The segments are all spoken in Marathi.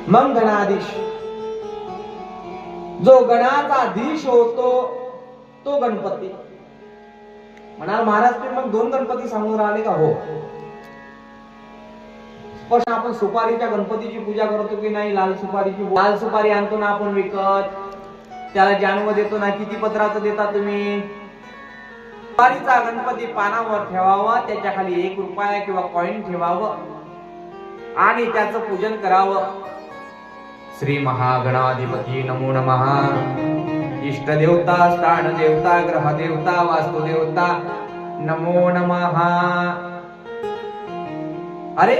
मग गणाधीश, जो गणाचा धीश होतो तो गणपती. म्हणाल महाराज तुम्ही मग दोन गणपती सांगून राहिले का? हो. पण आपण सुपारीच्या गणपतीची पूजा करतो की नाही? लाल सुपारीची. लाल सुपारी आणतो ना आपण विकत, त्याला जानव देतो ना. किती पत्राचं देता तुम्ही? सुपारीचा गणपती पानावर ठेवावा, त्याच्या खाली 1 रुपया किंवा कॉइन ठेवावं आणि त्याचं पूजन करावं. श्री महागणाधिपती नमो नमः. इष्ट देवता, स्थान देवता, ग्रह देवता, वास्तु देवता नमो नमः. अरे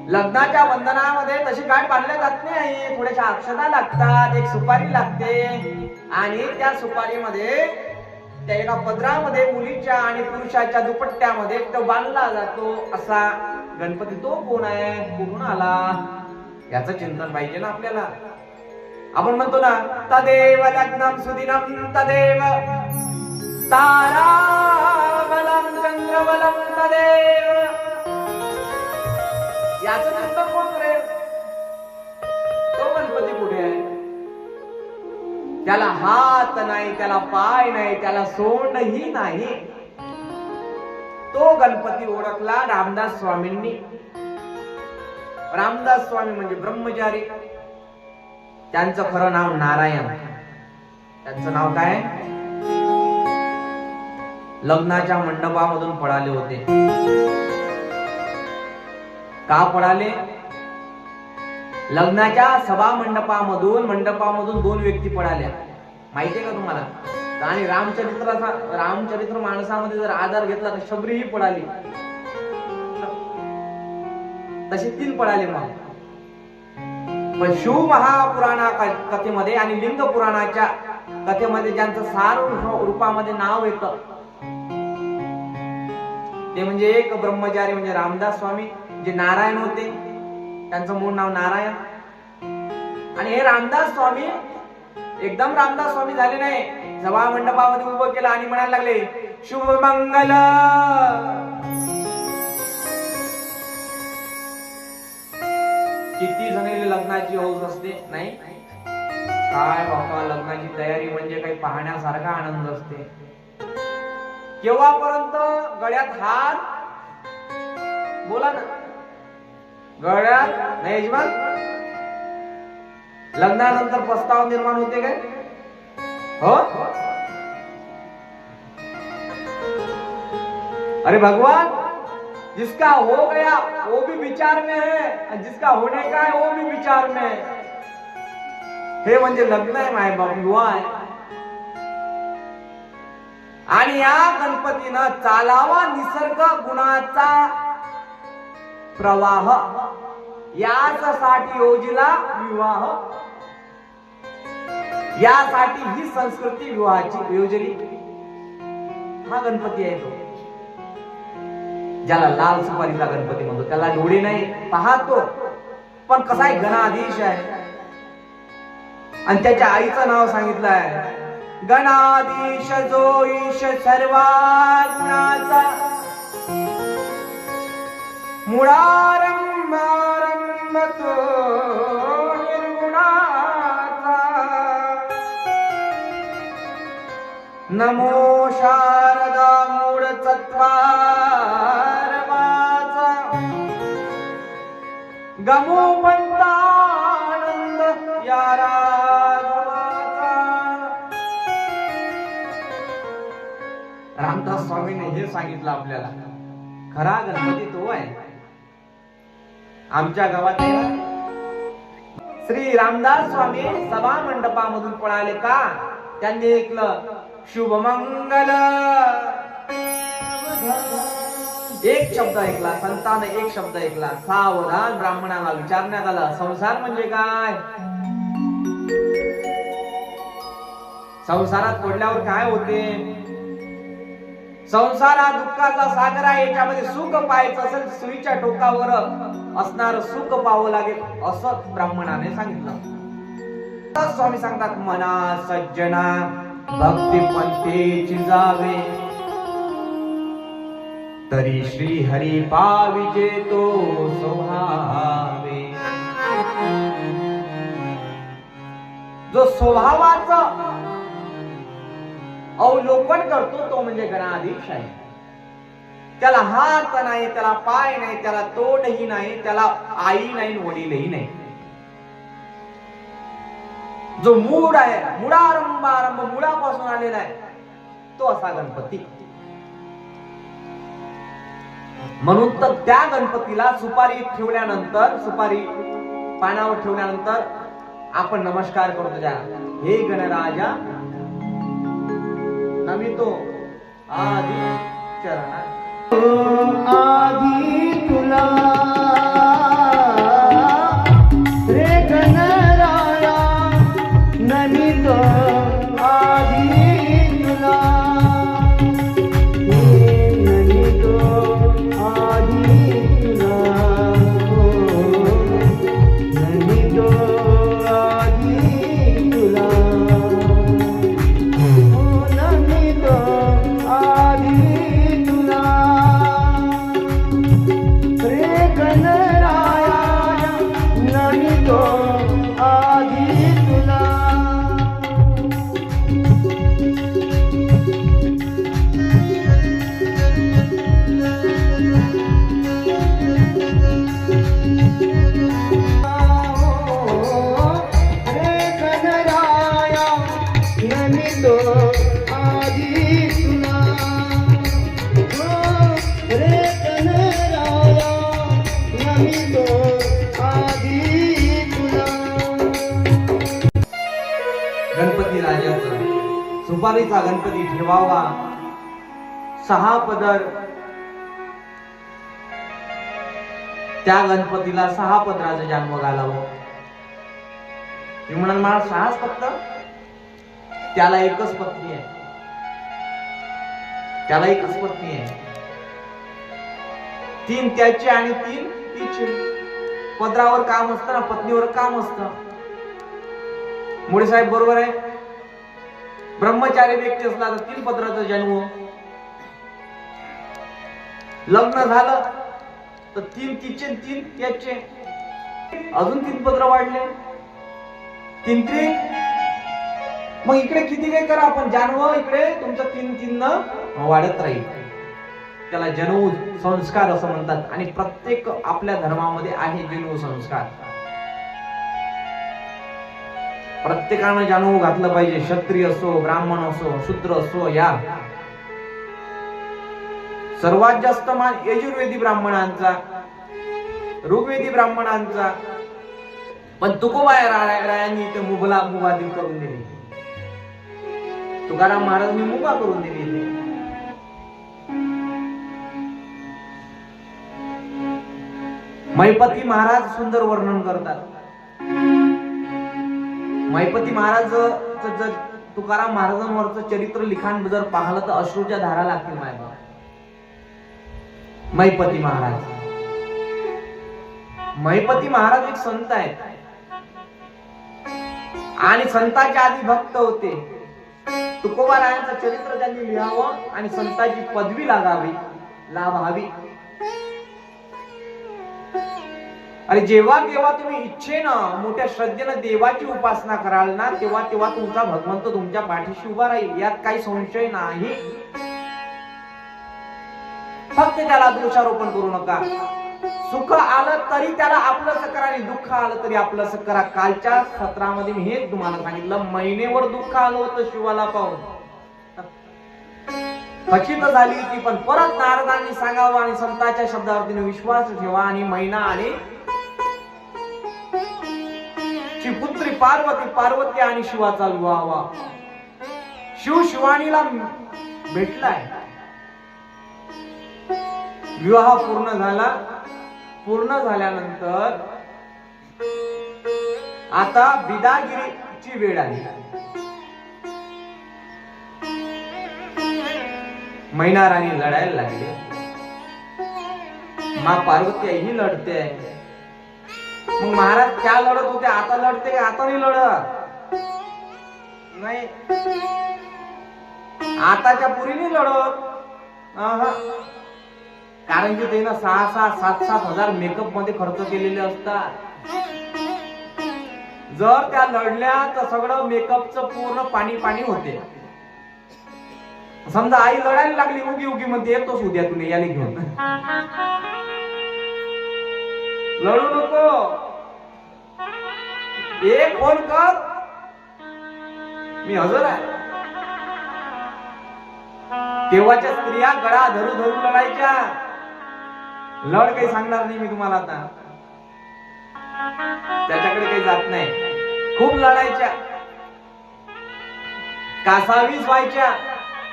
लग्नाच्या बंधनामध्ये तशी काय बांधल्या जात नाही. थोड्याशा अक्षता लागतात, एक सुपारी लागते आणि त्या सुपारीमध्ये त्या एका पदरामध्ये मुलीच्या आणि पुरुषाच्या दुपट्ट्यामध्ये तो बांधला जातो. असा गणपती तो कोण आहे? कुठून आला? याचं चिंतन पाहिजे ना आपल्याला. आपण म्हणतो ना तदेव लग्नम सुदिनम, तदेव ताराबलम चंद्रबलम, तदेव. याचं चिंतन कोण करेल? तो गणपती कुठे आहे? त्याला हात नाही, त्याला पाय नाही, त्याला सोंडही नाही. तो गणपती ओळखला रामदास स्वामींनी. रामदास स्वामी म्हणजे ब्रह्मचारी. त्यांचं खरं नाव नारायण. त्यांचं नाव काय? लग्नाच्या मंडपामधून पळाले होते. का पळाले? लग्नाच्या सभा मंडपामधून 2 व्यक्ती पळाल्या. माहितीये का तुम्हाला? आणि रामचरित्र माणसामध्ये जर आधार घेतला तर शबरीही पळाली. तसे 3 पळाले. मग पण शिव महापुराणा कथेमध्ये आणि लिंग पुराणाच्या कथेमध्ये ज्यांचं सार रूपामध्ये नाव येतं ते म्हणजे एक ब्रह्मचारी म्हणजे रामदास स्वामी, जे नारायण होते. त्यांचं मूळ नाव नारायण. आणि हे रामदास स्वामी एकदम रामदास स्वामी झाले नाही. सभा मंडपामध्ये उभं केलं आणि म्हणायला लागले शुभ मंगल. किती जणांना लग्नाची हौस असते नाही? काय बाबा, लग्नाची तयारी म्हणजे काही पाहण्यासारखा आनंद असते. केव्हापर्यंत गळ्यात हार, बोला ना, गळ्यात नाही यजमान. लग्नानंतर पस्ताव निर्माण होते काय? हो. अरे भगवान, जिसका हो गया वो भी विचार में है, जिसका होने का है वो भी विचार में है. हे म्हणजे लग्न आहे, माय बाप विवाह आहे. आणि या गणपतीनं चालावा निसर्ग गुणाचा प्रवाह, यासाठी योजिला विवाह. यासाठी ही संस्कृती विवाहाची योजली. हा गणपती आहे तो, ज्याला लाल सुपारीचा गणपती म्हणतो. त्याला डोळे नाही, पाहतो, पण कसा आहे? गणाधीश आहे. आणि त्याच्या आईचं नाव सांगितलं आहे गणाधीश, जो ईश सर्वा गुणाचा, मुळारंभ तो निर्गुणाचा. नमो शारदा मूळ चत्वारवाचा, गमो पंतानंद या राघवाचा. रामदास स्वामीने हे सांगितलं आपल्याला. खरा गणपती तो आहे. आमच्या गावात श्री रामदास स्वामी सभा मंडपामधून पळाले का? त्यांनी ऐकलं शुभमंगल. एक शब्द ऐकला, संतान एक शब्द ऐकला. सावधान. ब्राह्मणाला विचारण्यात आलं संसार म्हणजे काय? संसारात पडल्यावर काय होते? संसार हा दुःखाचा सागर आहे. याच्यामध्ये सुख पाहायचं असेल, सुईच्या टोकावर असणार सुख पाहावं लागेल, असं ब्राह्मणाने सांगितलं. स्वामी सांगतात मना सज्जना भक्ती पंथेची जावे, तरी श्री हरी पाविजे तो स्वभावे. जो स्वभावाचं अवलोकन करतो तो म्हणजे गणाधीश आहे. त्याला हात नाही, त्याला पाय नाही, त्याला तोंडही नाही, त्याला आई नाही, वडीलही नाही. जो मूळ आहे, मुळारंभ आरंभ मुळापासून आलेला आहे, तो असा गणपती. म्हणून तर त्या गणपतीला सुपारी ठेवल्यानंतर, सुपारी पानावर ठेवल्यानंतर आपण नमस्कार करतो. त्या हे गणराजा नमितो आदि चरणा आधी तुला रे गणराया नमितो आधी तुला नमितो आधी तुला नमितो आधी तुला नमितो आधी तुला रे गणराया नमितो आधी तुला. रे गणराया नमितो आधी तुला रे गणराया नमितो आधी तुला. गणपती राजाचा सुपारीचा गणपती ठेवावा. 6 पदर त्या गणपतीला 6 पदराचा जन्म घालावं. मी म्हणाल मला 6च फक्त, त्याला एकच पत्नी आहे, त्याला एकच पत्नी आहे. 3 त्याचे आणि 3 तिचे. पदरावर काम असतं ना, पत्नीवर काम असतं. मुळे साहेब बरोबर आहे. ब्रह्मचारी व्यक्ती असला तर 3 पदराचा जन्म. लग्न झालं तर 3 तिचे 3 त्याचे, अजून 3 पदर वाढले, 3 त्रिक. मग इकडे किती काही करा आपण, जानव इकडे तुमचं 3 वाढत राहील. त्याला जन्म संस्कार असं म्हणतात. आणि प्रत्येक आपल्या धर्मामध्ये आहे जन्म संस्कार. प्रत्येकानं जानू घातलं पाहिजे. क्षत्रिय असो, ब्राह्मण असो, शूद्र असो. या सर्वात जास्त मान यजुर्वेदी ब्राह्मणांचा, ऋग्वेदी ब्राह्मणांचा. पण तुकोबारायांनी इथे मुबादी करून दिली. तुकाराम महाराजांनी मुबा करून दिली. महिपती महाराज सुंदर वर्णन करतात. महिपती महाराज जर तुकाराम महाराजांवरचं चरित्र लिखाण जर पाहिलं तर अश्रूच्या धारा लागतील. महिपती महाराज, महिपती महाराज एक संत आहेत आणि संतांच्या आधी भक्त होते. तुकोबारायांचं चरित्र त्यांनी लिहावं आणि संतांची पदवी लाभावी. आणि जेव्हा केव्हा तुम्ही इच्छेनं मोठ्या श्रद्धेनं देवाची उपासना कराल ना, तेव्हा तेव्हा तुमचा भगवंत तुमच्या पाठीशी उभा राहील. यात काही संशय नाही. फक्त त्याला दोषारोपण करू नका. सुख आलं तरी त्याला आपलंच करा आणि दुःख आलं तरी आपलंच करा. कालच्या सत्रामध्ये मी हेच तुम्हाला सांगितलं. महिनेवर दुःख आलं होतं शिवाला पाहून, खचित झाली ती. पण परत नारदांनी सांगावं आणि संतांच्या शब्दावरती विश्वास ठेवा. आणि महिना आणि पुत्री पार्वती आणि शिवाचा विवाह व्हा. शिव शिवानीला भेटलाय. विवाह पूर्ण झाल्यानंतर आता बिदागिरीची वेळ आली. मैना राणी लढायला लागली. माँ पार्वती ही लढते. मग महाराज क्या लढत होते, आता लढते का? आता नाही लढत. नाही, आताच्या पुरीने लढत. कारण की ते ना 6,000 7,000 मेकअप मध्ये खर्च केलेले असतात. जर त्या लढल्या तर सगळं मेकअपचं पूर्ण पाणी पाणी होते. समजा आई लढायला लागली, उगी उगी म्हणते येतोच उद्या तुला याने घेऊन. लढू नको, एक फोन कर, मी हजर आहे. तेव्हाच्या स्त्रिया गळा धरू धरू लढायच्या. लढ काही सांगणार नाही मी तुम्हाला आता, त्याच्याकडे काही जात नाही. खूप लढायच्या, कासावीस व्हायच्या,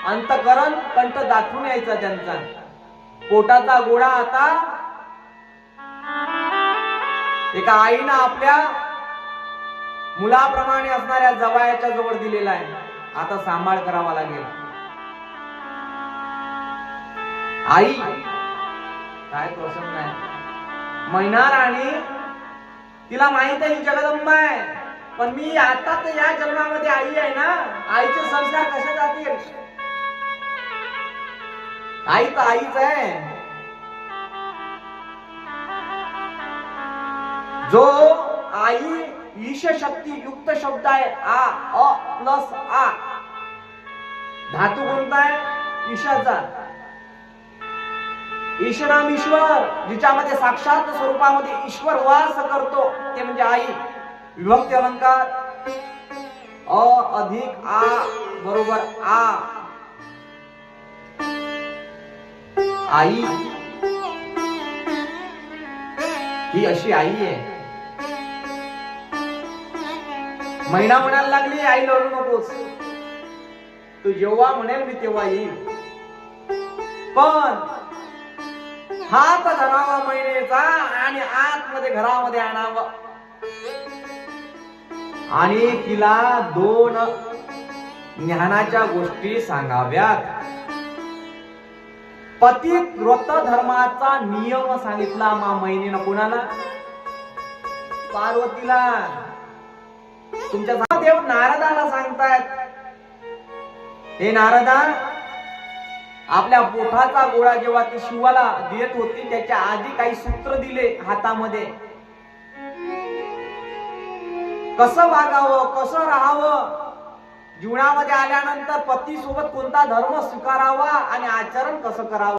अंतकरण कंठ दाखवून यायचा त्यांचा. पोटाचा गोळा आता एका आईनं आपल्या मुलाप्रमाणे असणाऱ्या जवायाच्या जवळ दिलेला आहे. आता सांभाळ करावा लागेल. आई काय प्रसंग आहे. मैना राणी तिला माहित आहे ही जगदंबा आहे, पण मी आता तर या जन्मामध्ये आई आहे ना, आईचे संस्कार कसे जातील. आई तर आईच आहे. जो आई ईश शक्ती युक्त शब्द आहे. आ अ प्लस आ, धातू कोणता आहे? ईशाचा. ईशनाम ईश्वर, जिच्यामध्ये साक्षात स्वरूपामध्ये ईश्वर वास करतो ते म्हणजे आई. विभक्ती अलंकार अ अधिक आ बरोबर आ. आई ही अशी आई आहे. मैना म्हणायला लागली आई लढू नकोस, तू जेव्हा म्हणेल मी तेव्हा येईल, पण हात धरावा महिनेचा आणि आतमध्ये घरामध्ये आणावं. आणि तिला 2 ज्ञानाच्या गोष्टी सांगाव्यात. पतित व्रत धर्माचा नियम सांगितला मा महिनेनं. कोणाला? पार्वतीला. तुमच्या देव नारदाला सांगतायत, हे नारदा, आपल्या पोटाचा गोळा जेव्हा ती शिवाला देत होती त्याच्या आधी काही सूत्र दिले हातामध्ये. कसं वागावं, कसं राहावं, जीवनामध्ये आल्यानंतर पती सोबत कोणता धर्म स्वीकारावा आणि आचरण कसं करावं.